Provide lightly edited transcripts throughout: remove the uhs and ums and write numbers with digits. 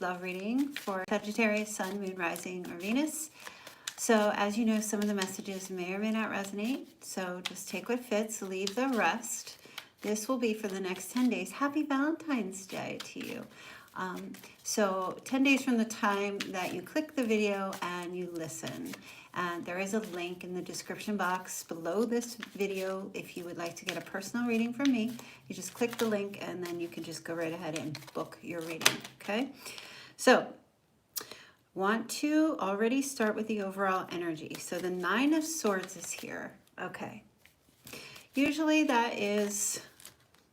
love reading for Sagittarius, Sun, Moon, Rising, or Venus. So as you know, some of the messages may or may not resonate. So just take what fits, leave the rest. This will be for the next 10 days. Happy Valentine's Day to you. So 10 days from the time that you click the video and you listen. And there is a link in the description box below this video if you would like to get a personal reading from me. You just click the link and then you can just go right ahead and book your reading, okay? So, want to already start with the overall energy. So the Nine of Swords is here, okay. Usually that is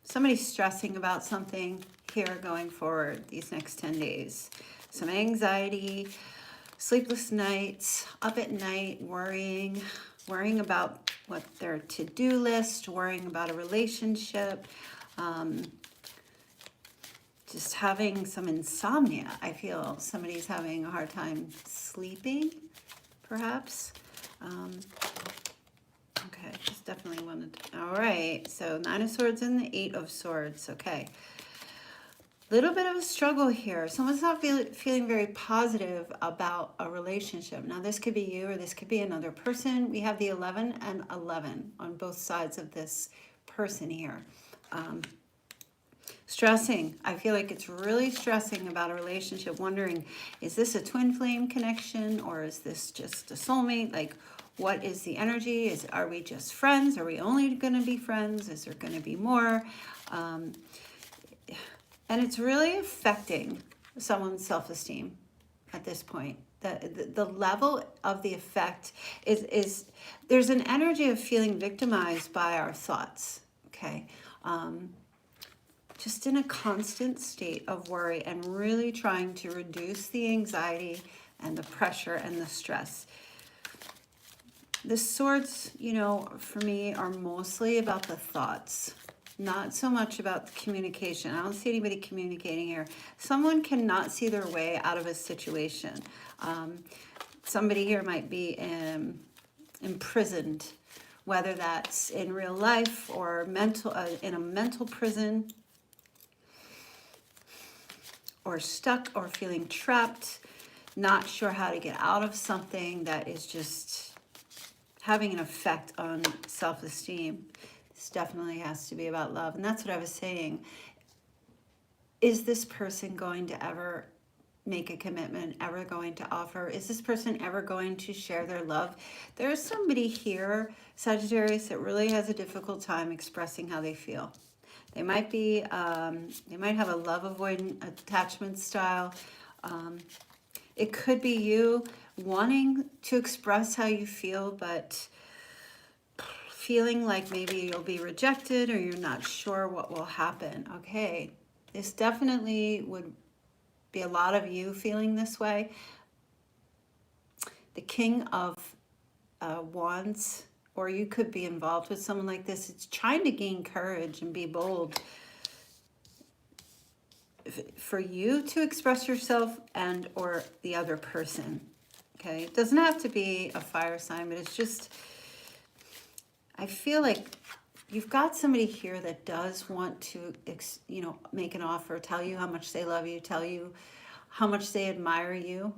somebody stressing about something here going forward these next 10 days. Some anxiety, sleepless nights, up at night, worrying about what their to-do list, worrying about a relationship, just having some insomnia. I feel somebody's having a hard time sleeping, perhaps. Okay, just definitely wanted to, all right, so Nine of Swords and the Eight of Swords, okay. Little bit of a struggle here. Someone's not feeling very positive about a relationship. Now, this could be you or this could be another person. We have the 11 and 11 on both sides of this person here. Stressing. I feel like it's really stressing about a relationship, wondering, is this a twin flame connection or is this just a soulmate? Like, what is the energy? Are we just friends? Are we only going to be friends? Is there going to be more? And it's really affecting someone's self-esteem at this point. The level of the effect is there's an energy of feeling victimized by our thoughts, okay? Just in a constant state of worry and really trying to reduce the anxiety and the pressure and the stress. The swords, you know, for me are mostly about the thoughts. Not so much about the communication. I don't see anybody communicating here. Someone cannot see their way out of a situation. Somebody here might be imprisoned, whether that's in real life or mental, in a mental prison, or stuck or feeling trapped, not sure how to get out of something that is just having an effect on self-esteem. This definitely has to be about love. And that's what I was saying. Is this person going to ever make a commitment, ever going to offer? Is this person ever going to share their love? There's somebody here, Sagittarius, that really has a difficult time expressing how they feel. They might be, they might have a love avoidant attachment style. It could be you wanting to express how you feel, but feeling like maybe you'll be rejected or you're not sure what will happen. Okay, this definitely would be a lot of you feeling this way. The King of Wands, or you could be involved with someone like this. It's trying to gain courage and be bold for you to express yourself and or the other person. Okay, it doesn't have to be a fire sign, but it's just, I feel like you've got somebody here that does want to, you know, make an offer, tell you how much they love you, tell you how much they admire you,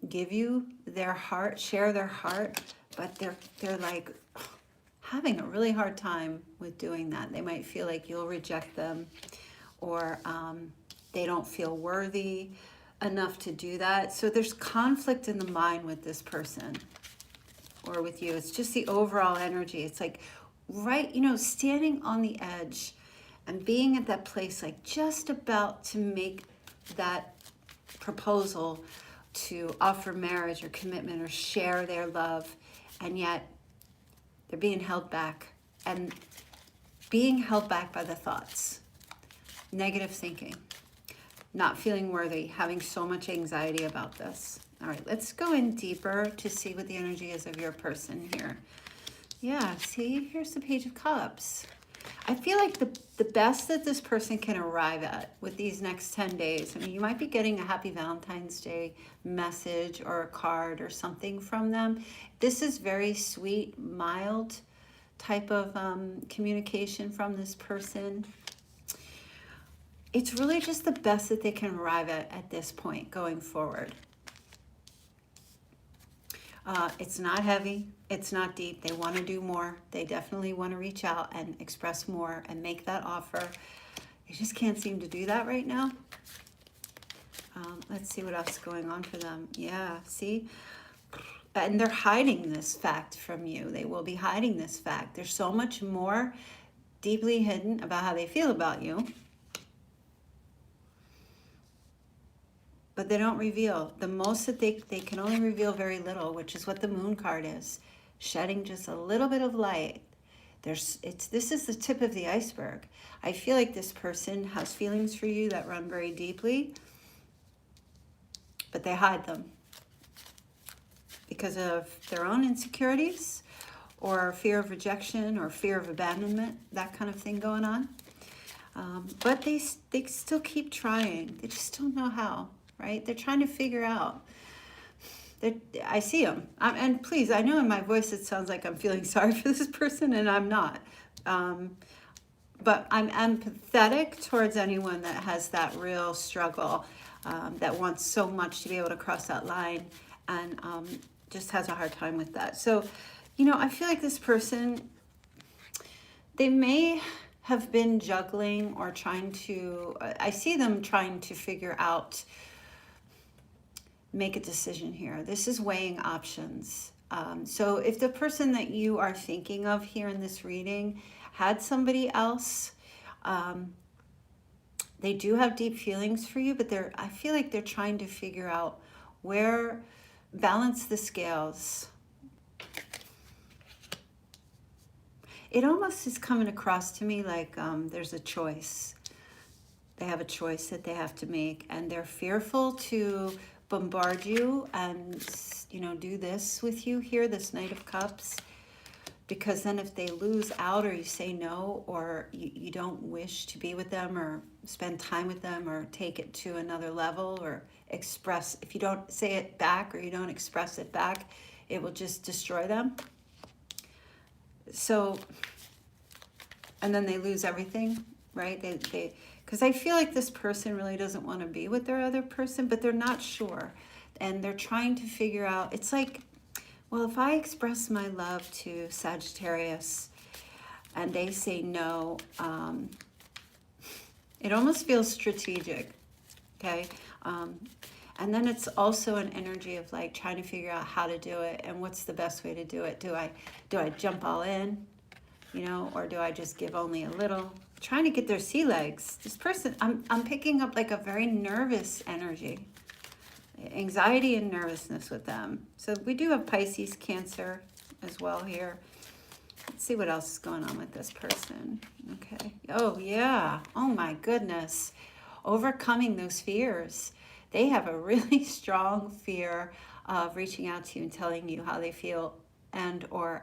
give you their heart, share their heart, but they're like having a really hard time with doing that. They might feel like you'll reject them, or they don't feel worthy enough to do that. So there's conflict in the mind with this person or with you. It's just the overall energy. It's like, right, you know, standing on the edge and being at that place, like just about to make that proposal to offer marriage or commitment or share their love, and yet they're being held back, and being held back by the thoughts, negative thinking, not feeling worthy, having so much anxiety about this. All right, let's go in deeper to see what the energy is of your person here. Yeah, see, here's the Page of Cups. I feel like the best that this person can arrive at with these next 10 days, I mean, you might be getting a Happy Valentine's Day message or a card or something from them. This is very sweet, mild type of communication from this person. it's really just the best that they can arrive at this point going forward. It's not heavy. It's not deep. They want to do more. They definitely want to reach out and express more and make that offer. They just can't seem to do that right now. Let's see what else is going on for them. Yeah, see? And they're hiding this fact from you. They will be hiding this fact. There's so much more deeply hidden about how they feel about you. But they don't reveal. The most that they can only reveal very little, which is what the moon card is. Shedding just a little bit of light. This is the tip of the iceberg. I feel like this person has feelings for you that run very deeply, but they hide them because of their own insecurities or fear of rejection or fear of abandonment, that kind of thing going on. But they still keep trying. They just don't know how, right? They're trying to figure out. I see them. And please, I know in my voice it sounds like I'm feeling sorry for this person, and I'm not. But I'm empathetic towards anyone that has that real struggle, that wants so much to be able to cross that line and just has a hard time with that. So, you know, I feel like this person, they may have been juggling or trying to, I see them trying to figure out, make a decision here. This is weighing options. So if the person that you are thinking of here in this reading had somebody else, they do have deep feelings for you, but I feel like they're trying to figure out where, balance the scales. It almost is coming across to me like there's a choice. They have a choice that they have to make, and they're fearful to bombard you and, you know, do this with you here, this Knight of Cups, because then if they lose out or you say no, or you don't wish to be with them or spend time with them or take it to another level or express, if you don't say it back or you don't express it back, it will just destroy them. So, and then they lose everything, right? Because I feel like this person really doesn't want to be with their other person, but they're not sure. And they're trying to figure out, it's like, well, if I express my love to Sagittarius and they say no, it almost feels strategic, okay? And then it's also an energy of like trying to figure out how to do it and what's the best way to do it. Do I jump all in, you know, or do I just give only a little? Trying to get their sea legs. This person, I'm picking up like a very nervous energy, anxiety and nervousness with them. So we do have Pisces, Cancer as well here. Let's see what else is going on with this person. Okay. Oh yeah. Oh my goodness. Overcoming those fears. They have a really strong fear of reaching out to you and telling you how they feel, and or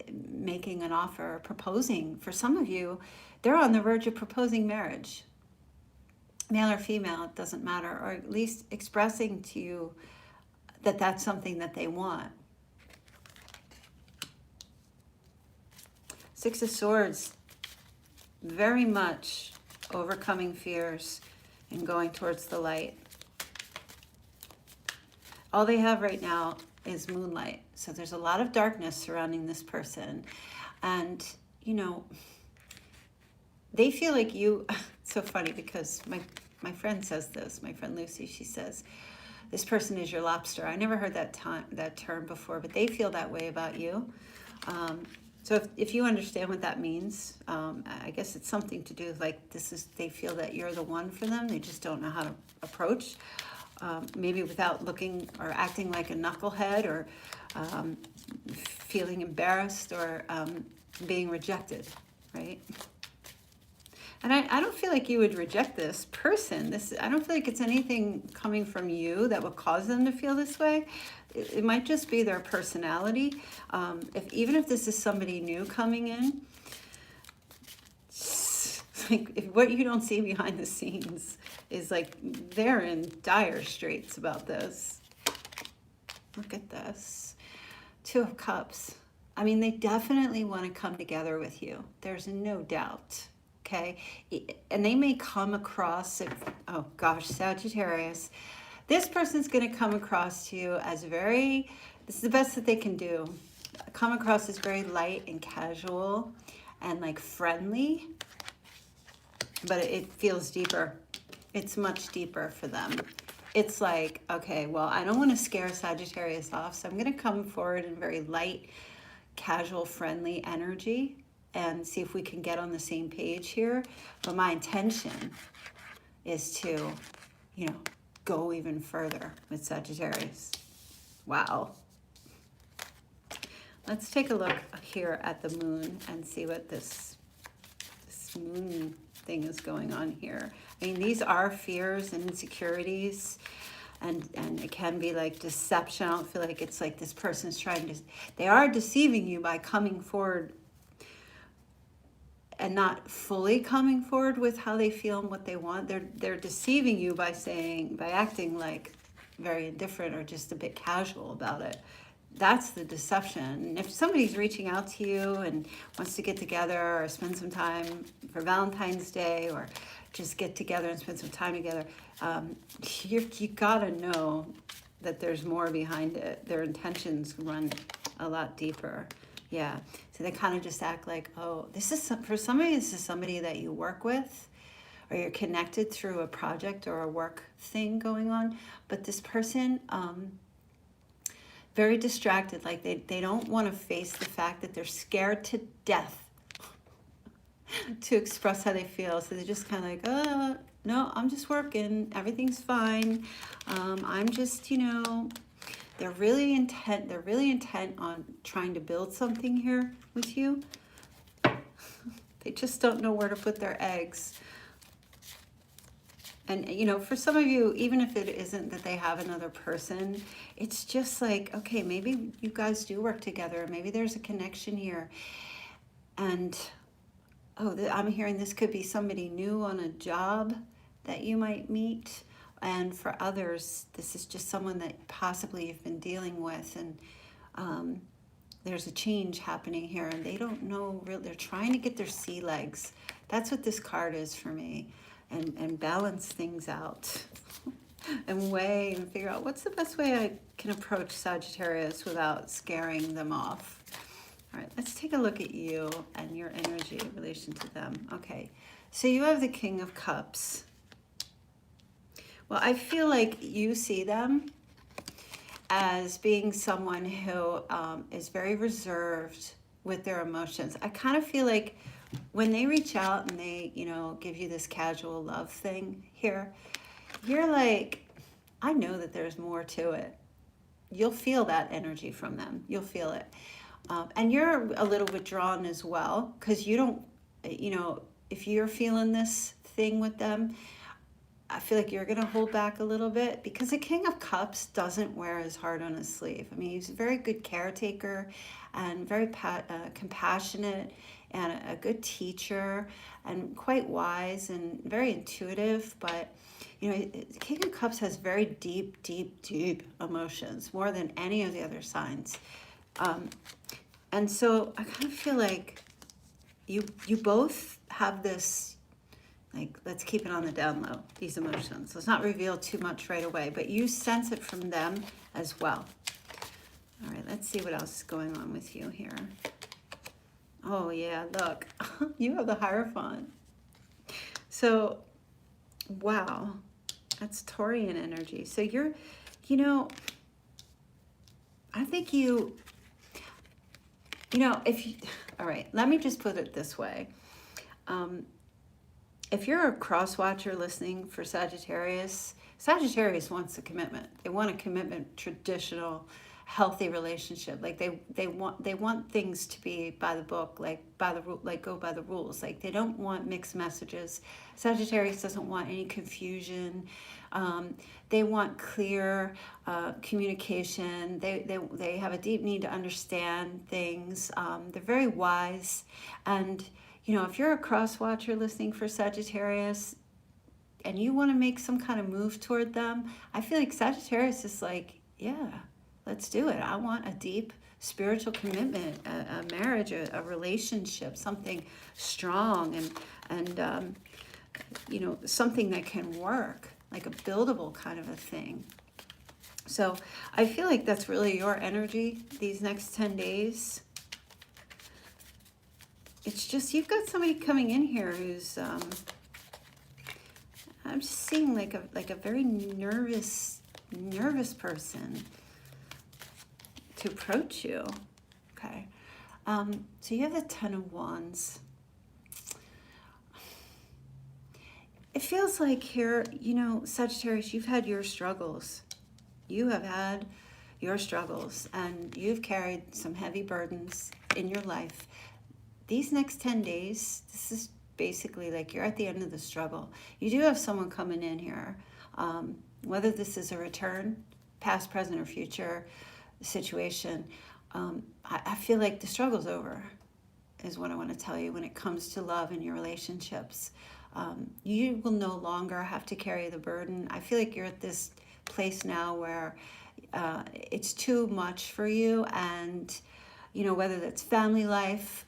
making an offer, proposing. For some of you, they're on the verge of proposing marriage. Male or female, it doesn't matter, or at least expressing to you that that's something that they want. Six of Swords, very much overcoming fears and going towards the light. All they have right now is moonlight. So there's a lot of darkness surrounding this person. And, you know, they feel like you, it's so funny because my friend says this, my friend Lucy, she says, this person is your lobster. I never heard that term before, but they feel that way about you. So if you understand what that means, I guess it's something to do with like, they feel that you're the one for them. They just don't know how to approach, maybe without looking or acting like a knucklehead or feeling embarrassed or being rejected, right? And I don't feel like you would reject this person. I don't feel like it's anything coming from you that would cause them to feel this way. It might just be their personality. Even if this is somebody new coming in, like what you don't see behind the scenes is like they're in dire straits about this. Look at this. Two of Cups. I mean, they definitely want to come together with you. There's no doubt. okay? And they may come across, oh gosh, Sagittarius. This person's going to come across to you as this is the best that they can do. Come across as very light and casual and like friendly, but it feels deeper. It's much deeper for them. It's like, okay, well, I don't want to scare Sagittarius off, so I'm going to come forward in very light, casual, friendly energy and see if we can get on the same page here. But my intention is to, go even further with Sagittarius. Wow. Let's take a look here at the moon and see what this moon thing is going on here. I mean, these are fears and insecurities, and it can be like deception. I don't feel like it's like this person's they are deceiving you by coming forward and not fully coming forward with how they feel and what they want. They're deceiving you by acting like very indifferent or just a bit casual about it. That's the deception. If somebody's reaching out to you and wants to get together or spend some time for Valentine's Day or just get together and spend some time together, you gotta know that there's more behind it. Their intentions run a lot deeper. Yeah, so they kind of just act like, oh, for somebody, this is somebody that you work with or you're connected through a project or a work thing going on. But this person, very distracted, like they don't want to face the fact that they're scared to death to express how they feel. So they're just kind of like, no, I'm just working, everything's fine. I'm just, they're really intent on trying to build something here with you. They just don't know where to put their eggs. And, for some of you, even if it isn't that they have another person, it's just like, okay, maybe you guys do work together. Maybe there's a connection here. And, I'm hearing this could be somebody new on a job that you might meet. And for others, this is just someone that possibly you've been dealing with. And there's a change happening here. And they don't know, they're trying to get their sea legs. That's what this card is for me. And balance things out and weigh and figure out what's the best way I can approach Sagittarius without scaring them off. All right, let's take a look at you and your energy in relation to them. Okay, so you have the King of Cups. Well, I feel like you see them as being someone who is very reserved with their emotions. I kind of feel like when they reach out and they, give you this casual love thing here, you're like, I know that there's more to it. You'll feel that energy from them. You'll feel it. And you're a little withdrawn as well, because you don't, if you're feeling this thing with them, I feel like you're going to hold back a little bit, because the King of Cups doesn't wear his heart on his sleeve. I mean, he's a very good caretaker and very compassionate and a good teacher and quite wise and very intuitive. But, the King of Cups has very deep, deep, deep emotions, more than any of the other signs. And so I kind of feel like you both have this, like, let's keep it on the down low, these emotions. Let's not reveal too much right away, but you sense it from them as well. All right, let's see what else is going on with you here. Oh yeah, look, you have the Hierophant. So, wow, that's Taurian energy. So you're, I think all right, let me just put it this way. If you're a cross watcher listening for Sagittarius wants a commitment. They want a commitment, traditional, healthy relationship. Like they want things to be by the book, go by the rules. Like they don't want mixed messages. Sagittarius doesn't want any confusion. They want clear communication. They have a deep need to understand things. They're very wise. And if you're a cross watcher listening for Sagittarius and you want to make some kind of move toward them, I feel like Sagittarius is like, yeah, let's do it. I want a deep, spiritual commitment, a marriage, a relationship, something strong and you know, something that can work, like a buildable kind of a thing. So I feel like that's really your energy these next 10 days. It's just, you've got somebody coming in here who's, I'm just seeing like a very nervous person to approach you. Okay. So you have the Ten of Wands. It feels like here, you know, Sagittarius, you've had your struggles. You have had your struggles and you've carried some heavy burdens in your life. These next 10 days, this is basically like you're at the end of the struggle. You do have someone coming in here, whether this is a return, past, present, or future situation. I feel like the struggle's over, is what I want to tell you when it comes to love and your relationships. You will no longer have to carry the burden. I feel like you're at this place now where it's too much for you, and you know, whether that's family life,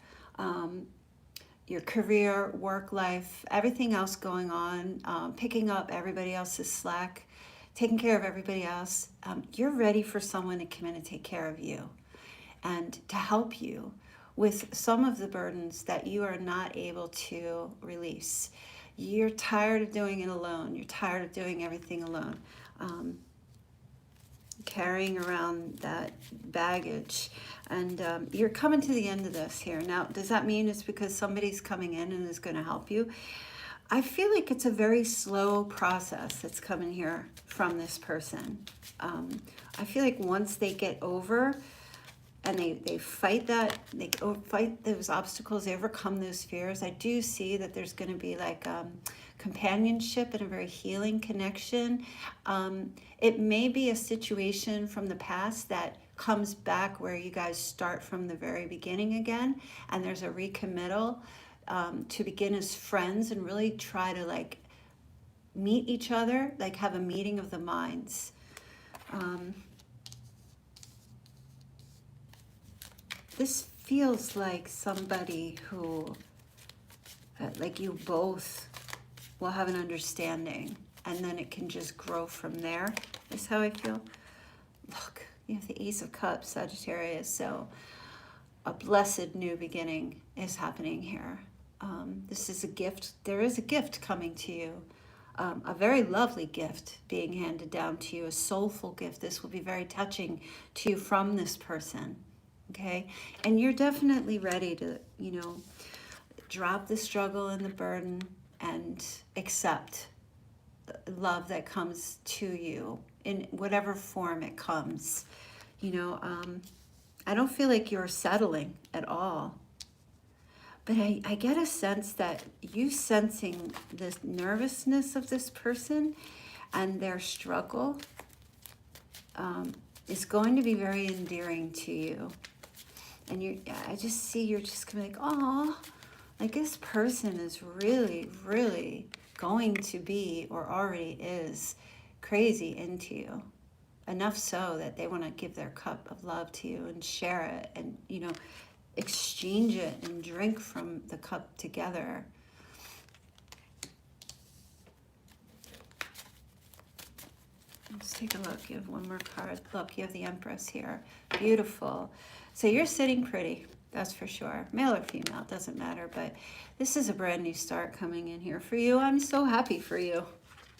your career, work life, everything else going on, picking up everybody else's slack, taking care of everybody else. You're ready for someone to come in and take care of you and to help you with some of the burdens that you are not able to release. You're tired of doing it alone. You're tired of doing everything alone. Carrying around that baggage, and you're coming to the end of this here. Now, does that mean it's because somebody's coming in and is going to help you? I feel like it's a very slow process that's coming here from this person. I feel like once they get over and they fight that, they fight those obstacles, they overcome those fears, I do see that there's going to be like companionship and a very healing connection. It may be a situation from the past that comes back where you guys start from the very beginning again, and there's a recommittal to begin as friends and really try to like meet each other, like have a meeting of the minds. This feels like somebody who, like you both will have an understanding, and then it can just grow from there, is how I feel. Look, you have the Ace of Cups, Sagittarius, so a blessed new beginning is happening here. This is a gift. There is a gift coming to you, a very lovely gift being handed down to you, a soulful gift. This will be very touching to you from this person, okay? And you're definitely ready to, you know, drop the struggle and the burden and accept the love that comes to you in whatever form it comes. You know, I don't feel like you're settling at all. But I get a sense that you sensing the nervousness of this person and their struggle is going to be very endearing to you. And I just see you're just gonna be like, oh, like this person is really, really going to be, or already is, crazy into you. Enough so that they want to give their cup of love to you and share it and, you know, exchange it and drink from the cup together. Let's take a look. You have one more card. Look, you have the Empress here. Beautiful. So you're sitting pretty, that's for sure. Male or female, doesn't matter. But this is a brand new start coming in here for you. I'm so happy for you.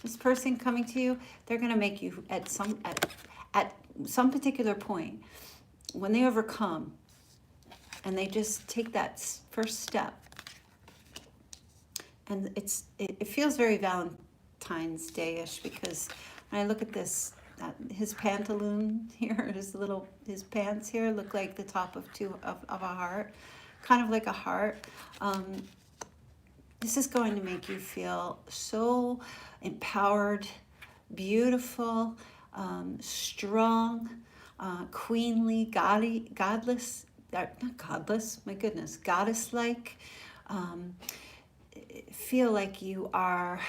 This person coming to you, they're going to make you at some particular point, when they overcome and they just take that first step. And it feels very Valentine's Day-ish, because when I look at this, his pantaloon here, his pants here look like the top of a heart, kind of like a heart. This is going to make you feel so empowered, beautiful, strong, queenly, godless, not godless, my goodness, goddess-like. Feel like you are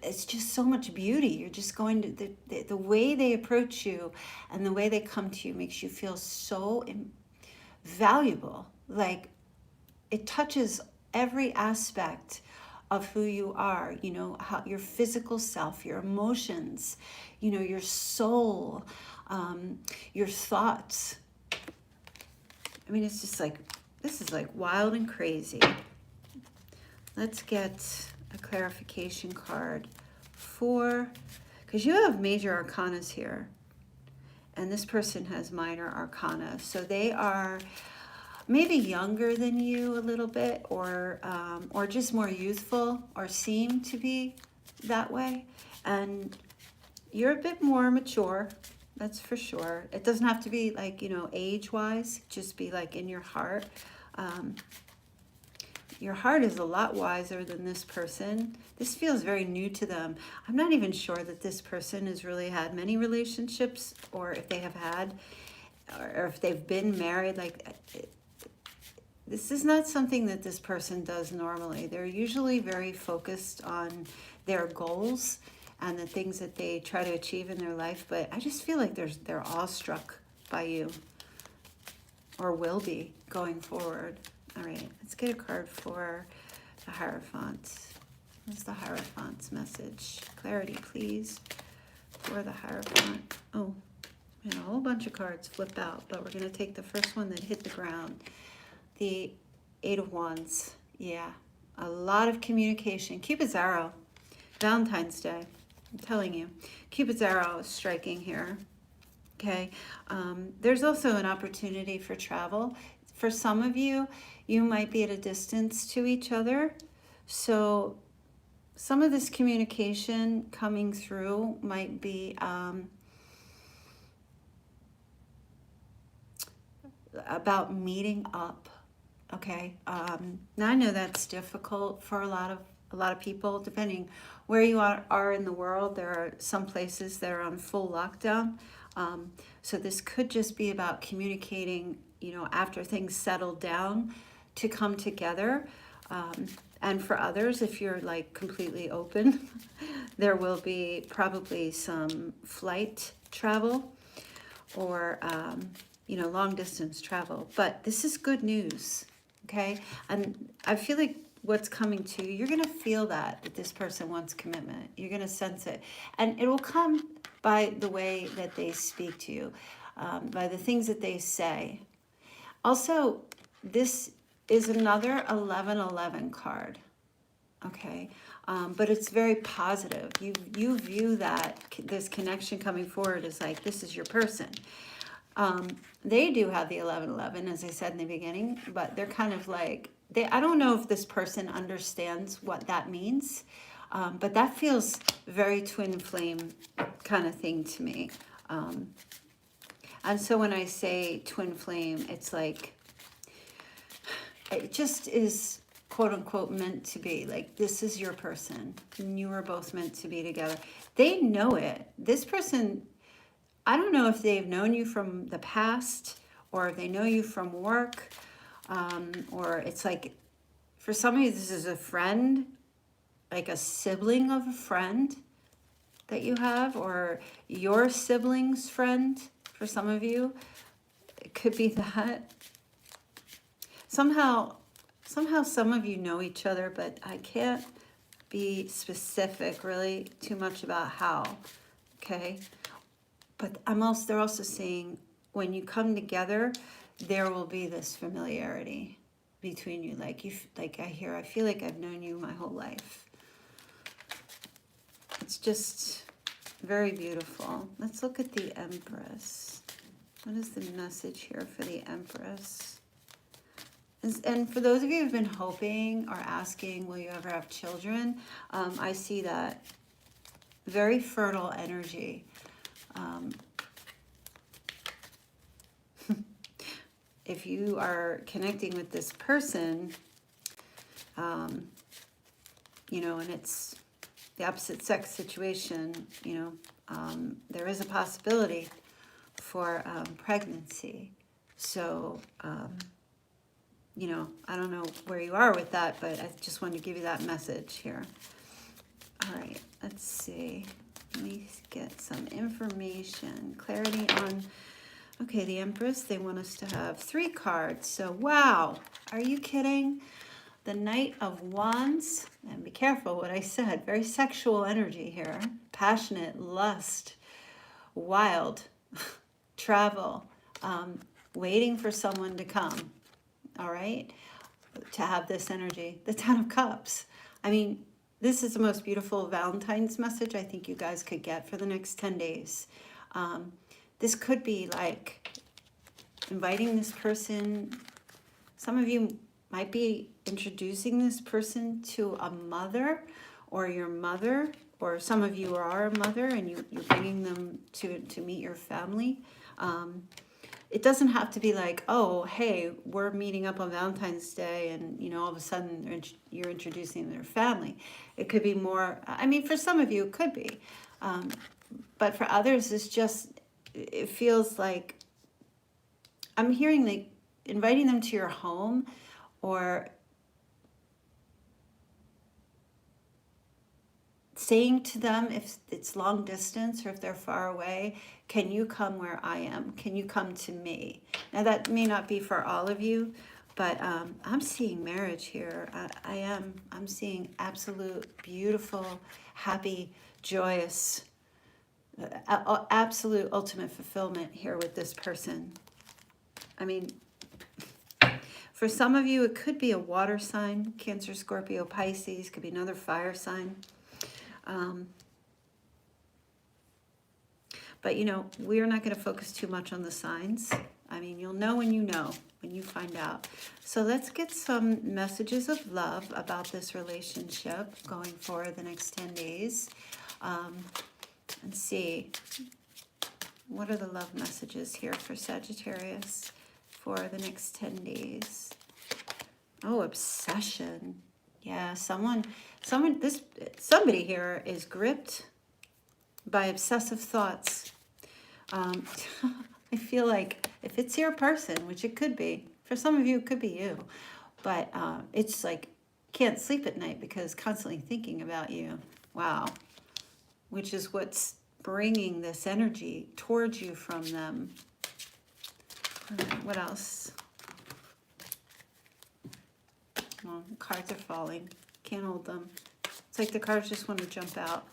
it's just so much beauty. You're just going to, the way they approach you and the way they come to you makes you feel so valuable. Like it touches every aspect of who you are, you know, how your physical self, your emotions, you know, your soul, your thoughts. I mean, it's just like, this is like wild and crazy. Let's get a clarification card for, because you have major arcanas here, and this person has minor arcana. So they are maybe younger than you a little bit, or just more youthful, or seem to be that way. And you're a bit more mature, that's for sure. It doesn't have to be like, you know, age-wise, just be like in your heart. Your heart is a lot wiser than this person. This feels very new to them. I'm not even sure that this person has really had many relationships, or if they have had, or if they've been married. Like, this is not something that this person does normally. They're usually very focused on their goals and the things that they try to achieve in their life. But I just feel like they're awestruck by you, or will be going forward. All right, let's get a card for the Hierophant. What's the Hierophant's message? Clarity, please, for the Hierophant. Oh, man, a whole bunch of cards flip out, but we're going to take the first one that hit the ground. The Eight of Wands. Yeah, a lot of communication. Cupid's arrow. Valentine's Day. I'm telling you. Cupid's arrow is striking here. Okay. There's also an opportunity for travel. For some of you, you might be at a distance to each other. So some of this communication coming through might be about meeting up. Okay. Now I know that's difficult for a lot of people, depending where you are in the world. There are some places that are on full lockdown. So this could just be about communicating, you know, after things settle down, to come together. And for others, if you're like completely open, there will be probably some flight travel, or, you know, long distance travel. But this is good news, okay? And I feel like what's coming to you, you're going to feel that this person wants commitment. You're going to sense it. And it will come by the way that they speak to you, by the things that they say. Also, this is another 1111 card, okay? But it's very positive. You view that this connection coming forward as like, this is your person. They do have the 1111, as I said in the beginning, but they're kind of like, I don't know if this person understands what that means, but that feels very twin flame kind of thing to me. And so when I say twin flame, it's like, it just is quote unquote meant to be. Like, this is your person and you are both meant to be together. They know it. This person, I don't know if they've known you from the past, or if they know you from work, or it's like, for some of you, this is a friend, like a sibling of a friend that you have, or your sibling's friend. For some of you, it could be that. Somehow some of you know each other, but I can't be specific really too much about how, okay? But they're also saying, when you come together, there will be this familiarity between you. Like I feel like I've known you my whole life. It's just very beautiful. Let's look at the Empress. What is the message here for the Empress? And for those of you who've been hoping or asking, will you ever have children? I see that very fertile energy. If you are connecting with this person, you know, and it's the opposite sex situation, you know, there is a possibility for pregnancy. So, you know, I don't know where you are with that, but I just wanted to give you that message here. All right, let's see. Let me get some information, clarity on, okay, the Empress, they want us to have 3 cards. So, wow, are you kidding? The Knight of Wands, and be careful what I said, very sexual energy here, passionate, lust, wild, travel, waiting for someone to come, all right, to have this energy. The Ten of Cups. I mean, this is the most beautiful Valentine's message I think you guys could get for the next 10 days. This could be like inviting this person. Some of you might be introducing this person to a mother or your mother, or some of you are a mother and you're bringing them to meet your family. It doesn't have to be like, oh, hey, we're meeting up on Valentine's Day and, you know, all of a sudden you're introducing their family. It could be more, I mean, for some of you it could be. But for others, it's just, it feels like, I'm hearing like inviting them to your home, or saying to them, if it's long distance or if they're far away, can you come where I am? Can you come to me? Now that may not be for all of you, but I'm seeing marriage here. I'm seeing absolute, beautiful, happy, joyous, absolute ultimate fulfillment here with this person. I mean, for some of you, it could be a water sign, Cancer, Scorpio, Pisces, could be another fire sign. But, you know, we're not going to focus too much on the signs. I mean, you'll know, when you find out. So let's get some messages of love about this relationship going for the next 10 days. And see, what are the love messages here for Sagittarius for the next 10 days? Oh, obsession. Yeah, somebody here is gripped by obsessive thoughts. I feel like if it's your person, which it could be, for some of you it could be you, but it's like can't sleep at night because constantly thinking about you. Wow. Which is what's bringing this energy towards you from them. What else? Well, cards are falling. Can't hold them. It's like the cards just want to jump out.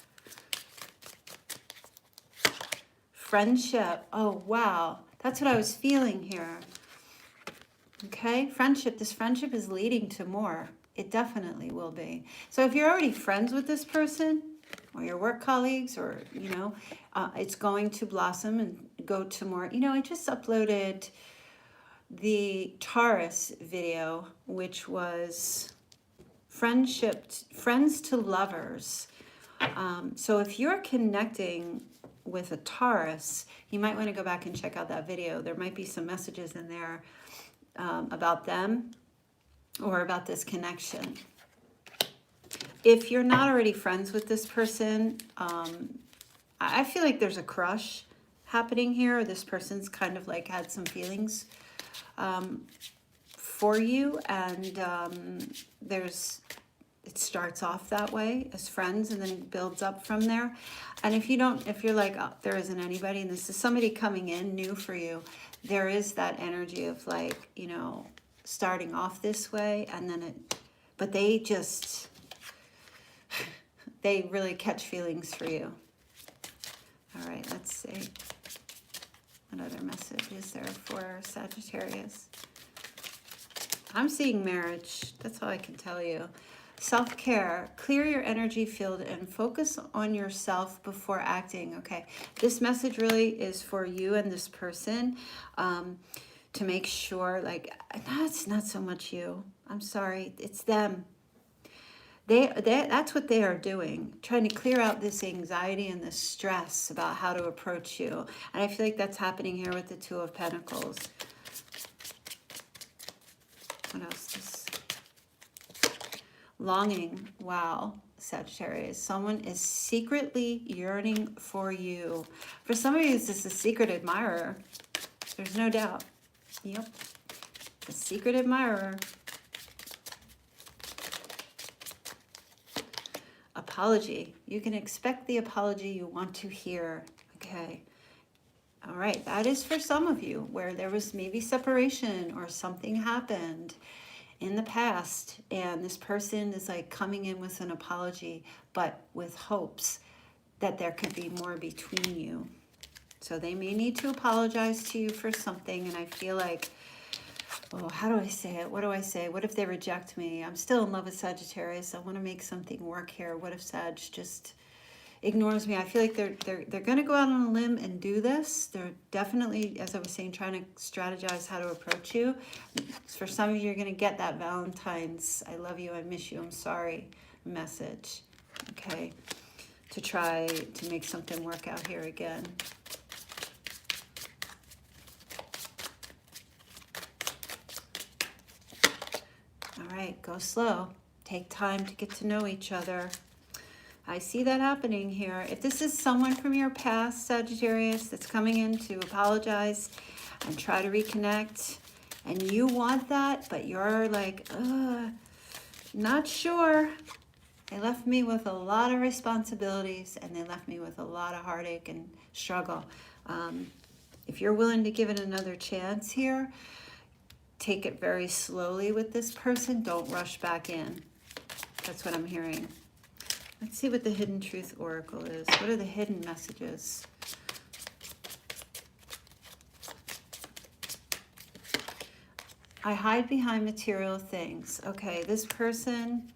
Friendship. Oh, wow. That's what I was feeling here. Okay, friendship. This friendship is leading to more. It definitely will be. So if you're already friends with this person, or your work colleagues, or, you know, it's going to blossom and go to more. You know, I just uploaded the Taurus video, which was friends to lovers. So if you're connecting with a Taurus, you might want to go back and check out that video. There might be some messages in there about them or about this connection. If you're not already friends with this person, I feel like there's a crush happening here. This person's kind of like had some feelings for you, and it starts off that way as friends and then builds up from there. And if you're like, oh, there isn't anybody and this is somebody coming in new for you, there is that energy of like, you know, starting off this way and then but they really catch feelings for you. All right, let's see. What other message is there for Sagittarius? I'm seeing marriage. That's all I can tell you. Self-care. Clear your energy field and focus on yourself before acting. Okay, this message really is for you and this person, to make sure, like, that's not so much you. I'm sorry, it's them. That's what they are doing, trying to clear out this anxiety and this stress about how to approach you. And I feel like that's happening here with the Two of Pentacles. What else? Longing. Wow, Sagittarius. Someone is secretly yearning for you. For some of you, this is a secret admirer. There's no doubt. Yep. A secret admirer. apology. You can expect the apology you want to hear. Okay. All right. That is for some of you where there was maybe separation or something happened in the past, and this person is like coming in with an apology, but with hopes that there could be more between you. So they may need to apologize to you for something, and I feel like, oh, how do I say it? What do I say? What if they reject me? I'm still in love with Sagittarius. I want to make something work here. What if Sag just ignores me? I feel like they're going to go out on a limb and do this. They're definitely, as I was saying, trying to strategize how to approach you. For some of you, you're going to get that Valentine's "I love you, I miss you, I'm sorry" message, okay, to try to make something work out here again. All right, go slow. Take time to get to know each other. I see that happening here. If this is someone from your past, Sagittarius, that's coming in to apologize and try to reconnect, and you want that, but you're like, not sure. They left me with a lot of responsibilities, and they left me with a lot of heartache and struggle. If you're willing to give it another chance here, take it very slowly with this person. Don't rush back in. That's what I'm hearing. Let's see what the Hidden Truth Oracle is. What are the hidden messages? I hide behind material things. Okay, this person,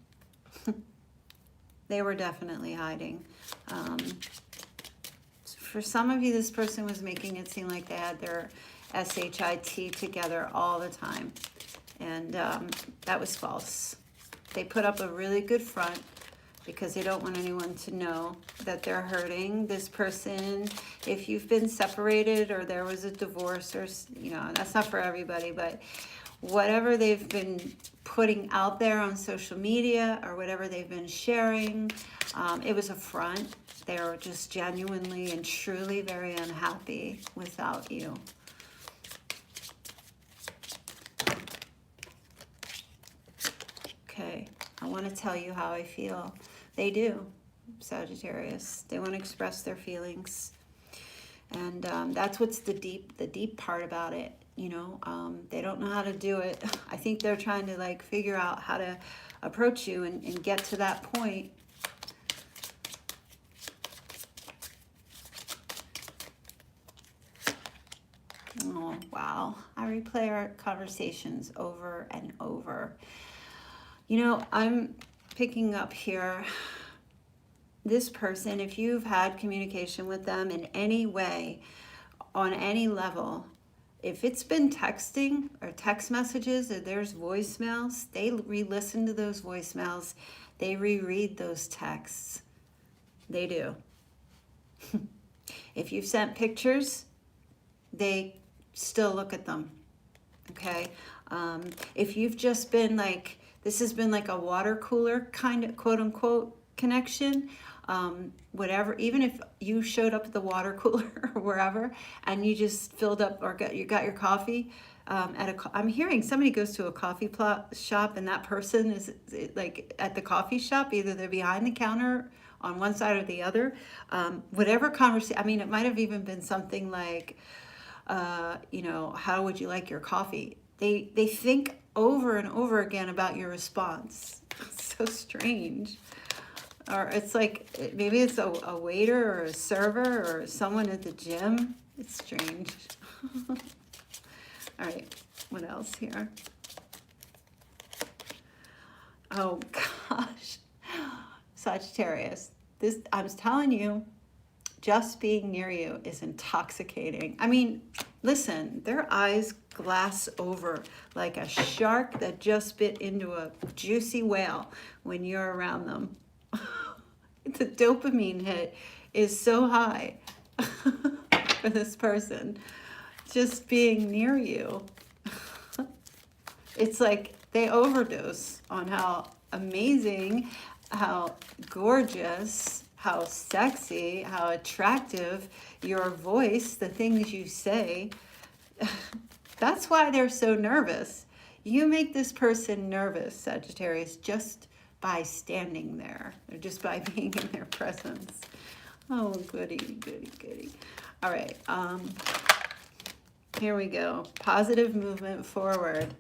they were definitely hiding. For some of you, this person was making it seem like they had their SHIT together all the time. And that was false. They put up a really good front because they don't want anyone to know that they're hurting. This person, if you've been separated or there was a divorce, or, you know, that's not for everybody, but whatever they've been putting out there on social media or whatever they've been sharing, it was a front. They were just genuinely and truly very unhappy without you. Okay, I want to tell you how I feel. They do, Sagittarius. They want to express their feelings, and that's what's the deep part about it. You know, they don't know how to do it. I think they're trying to like figure out how to approach you and get to that point. Oh, wow. I replay our conversations over and over. You know, I'm picking up here, this person, if you've had communication with them in any way, on any level, if it's been texting or text messages or there's voicemails, they re-listen to those voicemails. They reread those texts. They do. If you've sent pictures, they still look at them. Okay? If you've just been like, this has been like a water cooler kind of quote unquote connection, whatever, even if you showed up at the water cooler or wherever and you just filled up or got your coffee I'm hearing somebody goes to a coffee shop and that person is like at the coffee shop, either they're behind the counter on one side or the other, whatever conversation. I mean, it might have even been something like, you know, how would you like your coffee? They think over and over again about your response. It's so strange. Or it's like, maybe it's a waiter or a server or someone at the gym. It's strange. All right, what else here? Oh gosh, Sagittarius. This, I was telling you, just being near you is intoxicating. I mean, listen, their eyes glass over like a shark that just bit into a juicy whale when you're around them. The dopamine hit is so high for this person. Just being near you. It's like they overdose on how amazing, how gorgeous, how sexy, how attractive your voice, the things you say. That's why they're so nervous. You make this person nervous, Sagittarius, just by standing there, or just by being in their presence. Oh, goody, goody, goody. All right, here we go. Positive movement forward.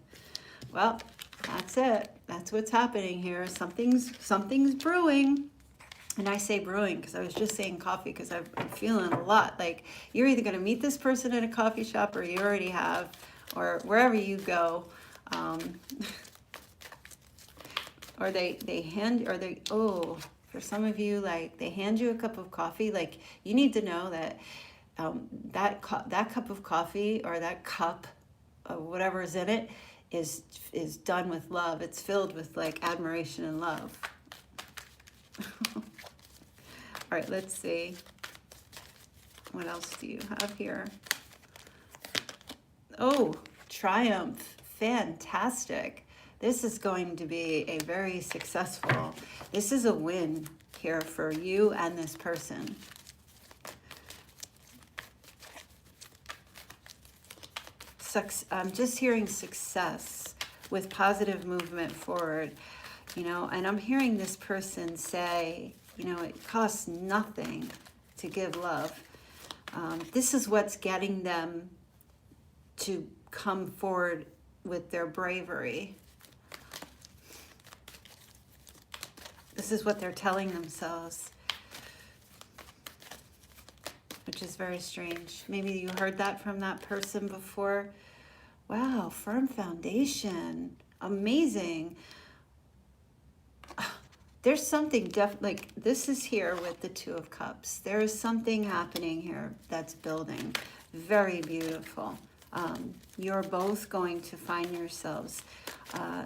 Well, that's it. That's what's happening here. Something's brewing. And I say brewing because I was just saying coffee, because I'm feeling a lot like you're either going to meet this person at a coffee shop, or you already have, or wherever you go. Or for some of you, like, they hand you a cup of coffee. Like, you need to know that that cup of coffee, or that cup of whatever is in it, is done with love. It's filled with like admiration and love. All right, let's see. What else do you have here? Oh, triumph. Fantastic. This is going to be a very successful, this is a win here for you and this person. I'm just hearing success with positive movement forward, you know, and I'm hearing this person say, you know, it costs nothing to give love. This is what's getting them to come forward with their bravery. This is what they're telling themselves, which is very strange. Maybe you heard that from that person before. Wow, firm foundation. Amazing. There's something like this is here with the Two of Cups. There is something happening here that's building. Very beautiful. You're both going to find yourselves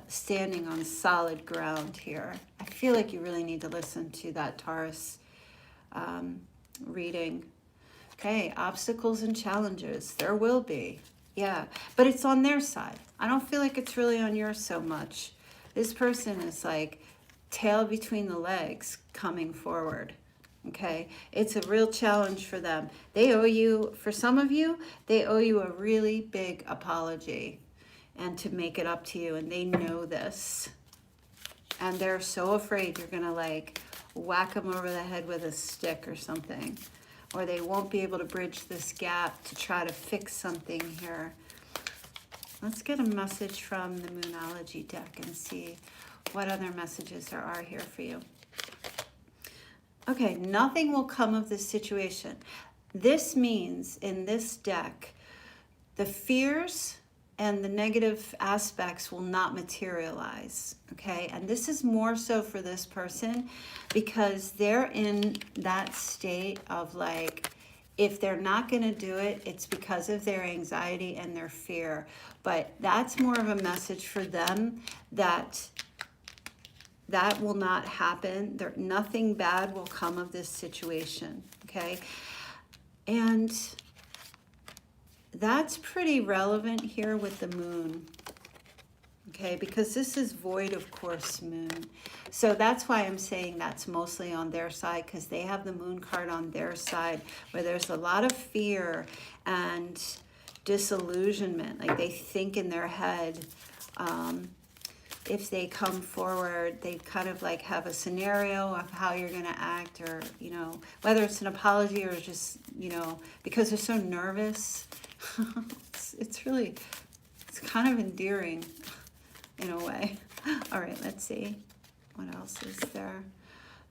standing on solid ground here. I feel like you really need to listen to that Taurus reading. Okay, obstacles and challenges. There will be. Yeah, but it's on their side. I don't feel like it's really on yours so much. This person is like tail between the legs coming forward. Okay, it's a real challenge for them. They owe you, for some of you, they owe you a really big apology and to make it up to you, and they know this. And they're so afraid you're gonna like whack them over the head with a stick or something, or they won't be able to bridge this gap to try to fix something here. Let's get a message from the Moonology deck and see what other messages there are here for you. Okay, nothing will come of this situation. This means in this deck, the fears and the negative aspects will not materialize, okay? And this is more so for this person because they're in that state of like, if they're not gonna do it, it's because of their anxiety and their fear. But that's more of a message for them that that will not happen. Nothing bad will come of this situation, okay? And that's pretty relevant here with the moon, okay? Because this is void of course moon. So that's why I'm saying that's mostly on their side, because they have the moon card on their side where there's a lot of fear and disillusionment. Like they think in their head, if they come forward, they kind of like have a scenario of how you're going to act, or, you know, whether it's an apology or just, you know, because they're so nervous. it's really, it's kind of endearing in a way. All right, let's see. What else is there?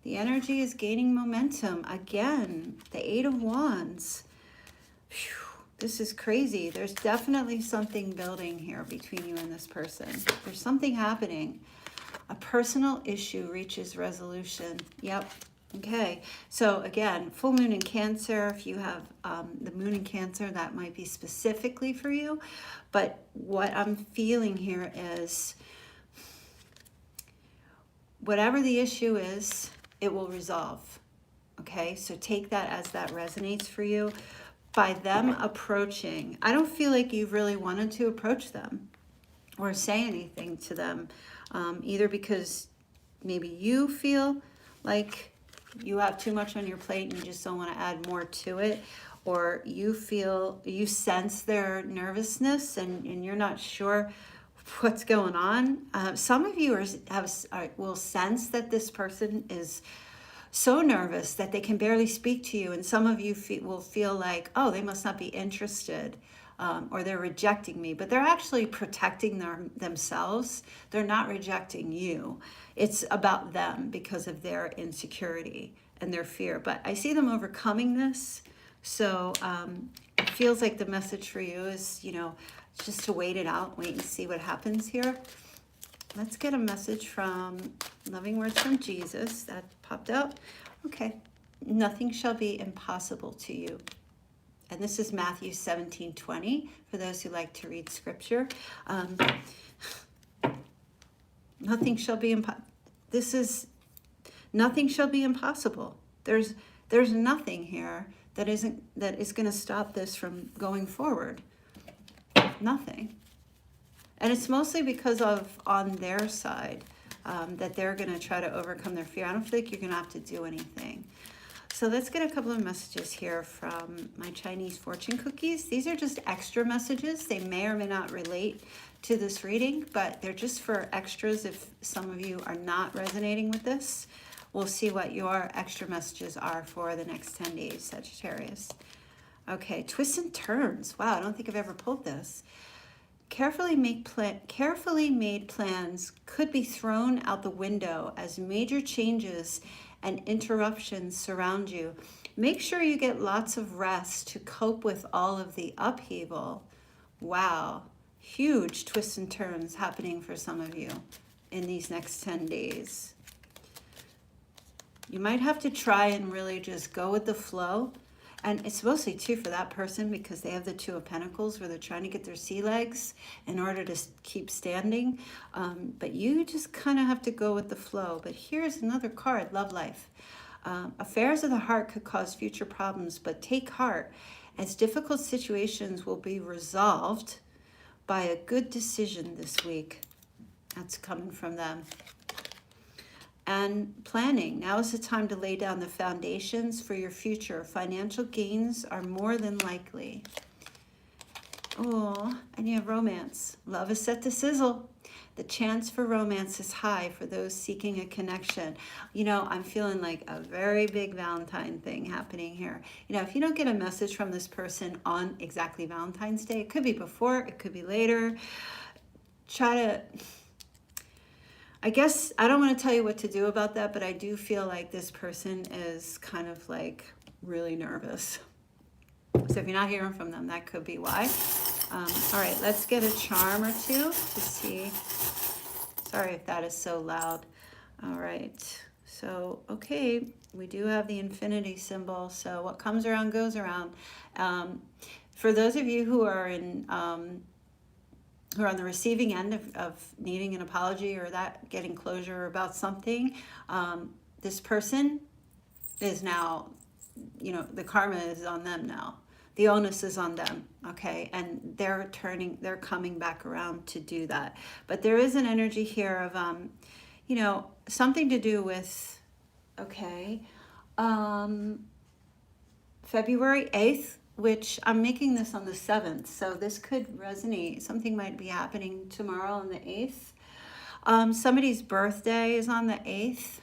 The energy is gaining momentum. Again, the Eight of Wands. Phew. This is crazy. There's definitely something building here between you and this person. There's something happening. A personal issue reaches resolution. Yep. Okay. So again, full moon in Cancer. If you have the moon in Cancer, that might be specifically for you. But what I'm feeling here is whatever the issue is, it will resolve. Okay. So take that as that resonates for you. By them approaching, I don't feel like you've really wanted to approach them or say anything to them, either because maybe you feel like you have too much on your plate and you just don't want to add more to it, or you sense their nervousness and you're not sure what's going on. Some of you will sense that this person is so nervous that they can barely speak to you, and some of you will feel like, oh, they must not be interested, or they're rejecting me, but they're actually protecting themselves. They're not rejecting you. It's about them because of their insecurity and their fear, but I see them overcoming this. So it feels like the message for you is, just to wait it out, wait and see what happens here. Let's get a message from Loving Words from Jesus. That popped out. Okay. Nothing shall be impossible to you. And this is Matthew 17:20 for those who like to read scripture. Nothing shall be nothing shall be impossible. There's nothing here that is going to stop this from going forward. Nothing. And it's mostly because of on their side that they're going to try to overcome their fear. I don't feel like you're going to have to do anything. So let's get a couple of messages here from my Chinese fortune cookies. These are just extra messages. They may or may not relate to this reading, but they're just for extras if some of you are not resonating with this. We'll see what your extra messages are for the next 10 days, Sagittarius. Okay, twists and turns. Wow, I don't think I've ever pulled this. Carefully made plans could be thrown out the window as major changes and interruptions surround you. Make sure you get lots of rest to cope with all of the upheaval. Wow, huge twists and turns happening for some of you in these next 10 days. You might have to try and really just go with the flow. And it's mostly too for that person because they have the Two of Pentacles where they're trying to get their sea legs in order to keep standing. But you just kind of have to go with the flow. But here's another card, Love Life. Affairs of the heart could cause future problems, but take heart as difficult situations will be resolved by a good decision this week. That's coming from them. And planning. Now is the time to lay down the foundations for your future. Financial gains are more than likely. Oh, and you have romance. Love is set to sizzle. The chance for romance is high for those seeking a connection. I'm feeling like a very big Valentine thing happening here. If you don't get a message from this person on exactly Valentine's Day, it could be before, it could be later. I guess I don't want to tell you what to do about that, but I do feel like this person is kind of like really nervous. So if you're not hearing from them, that could be why. All right, let's get a charm or two to see. Sorry if that is so loud. All right, so, okay, we do have the infinity symbol. So what comes around goes around. For those of you who are who are on the receiving end of needing an apology or that getting closure about something, this person is now, the karma is on them now. The onus is on them, okay? And they're coming back around to do that. But there is an energy here of, something to do with, okay, February 8th, which I'm making this on the 7th, so this could resonate. Something might be happening tomorrow on the 8th. Somebody's birthday is on the 8th,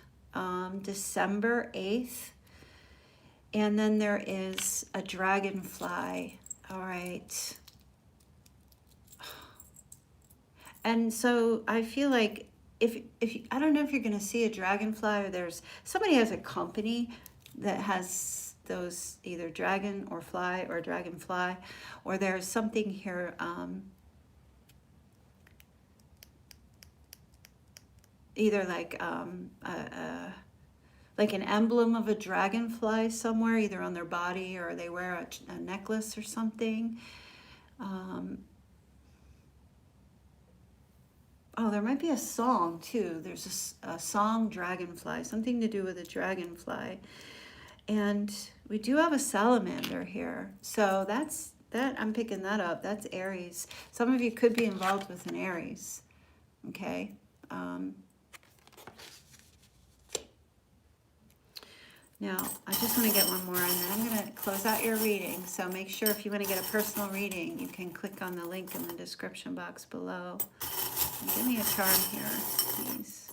December 8th. And then there is a dragonfly. All right. And so I feel like if I don't know if you're going to see a dragonfly or somebody has a company that has those either dragon or fly or dragonfly, or there's something here either like an emblem of a dragonfly somewhere, either on their body or they wear a necklace or something. There might be a song too. There's a song, Dragonfly, something to do with a dragonfly. And we do have a salamander here. So I'm picking that up. That's Aries. Some of you could be involved with an Aries. Okay. Now, I just want to get one more, and then I'm going to close out your reading. So make sure if you want to get a personal reading, you can click on the link in the description box below. Give me a charm here, please.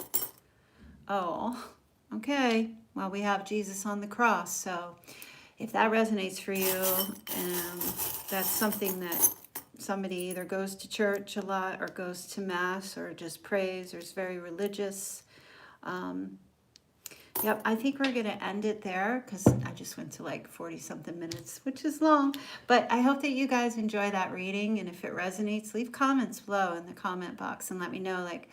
Oh, okay. Well, we have Jesus on the cross, so if that resonates for you, that's something that somebody either goes to church a lot or goes to mass or just prays or is very religious. Yep, I think we're going to end it there because I just went to like 40 something minutes, which is long. But I hope that you guys enjoy that reading. And if it resonates, leave comments below in the comment box and let me know like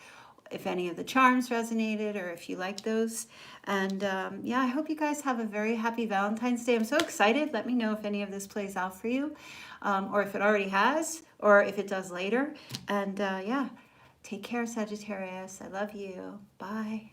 if any of the charms resonated or if you like those. And yeah, I hope you guys have a very happy Valentine's Day. I'm so excited. Let me know if any of this plays out for you or if it already has or if it does later. And yeah, take care, Sagittarius. I love you. Bye.